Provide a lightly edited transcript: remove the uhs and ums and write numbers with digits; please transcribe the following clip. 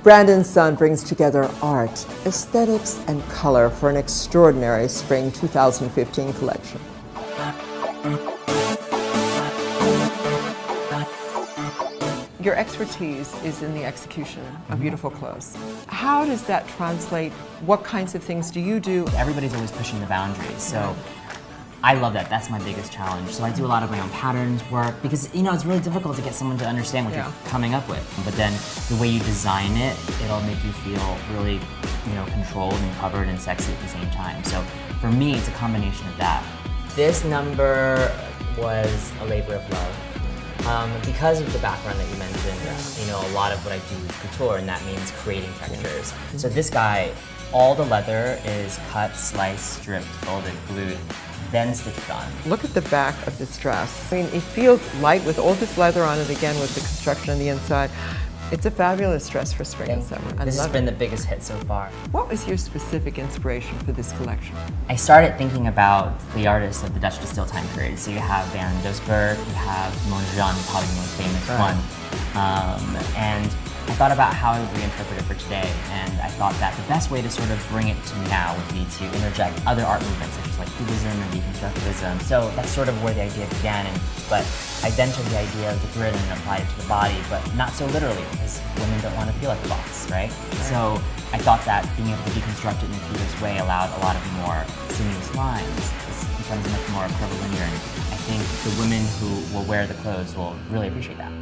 Brandon Sun brings together art, aesthetics, and color for an extraordinary Spring 2015 collection. Your expertise is in the execution of beautiful clothes. How does that translate? What kinds of things do you do? Everybody's always pushing the boundaries, so I love that. That's my biggest challenge. So I do a lot of my own patterns work because, it's really difficult to get someone to understand what you're coming up with. But then the way you design it, it'll make you feel really, controlled and covered and sexy at the same time. So for me, it's a combination of that. This number was a labor of love. Because of the background that you mentioned, a lot of what I do is couture, and that means creating textures. So this guy, all the leather is cut, sliced, stripped, folded, glued, then stitched on. Look at the back of this dress. I mean, it feels light with all this leather on it, again with the construction on the inside. It's a fabulous dress for spring and summer. This has been the biggest hit so far. What was your specific inspiration for this collection? I started thinking about the artists of the Dutch Destill time period. So you have Van Doesburg, you have Mondrian, probably the most famous one. And I thought about how I would reinterpret it for today, and I thought that the best way to sort of bring it to now would be to interject other art movements, such as like Cubism and Deconstructivism. So that's sort of where the idea began, but I then took the idea of the grid and applied it to the body, but not so literally, because women don't want to feel like a box, right? So I thought that being able to deconstruct it in a cubist way allowed a lot of more sinuous lines. This becomes much more curvilinear, and I think the women who will wear the clothes will really appreciate that.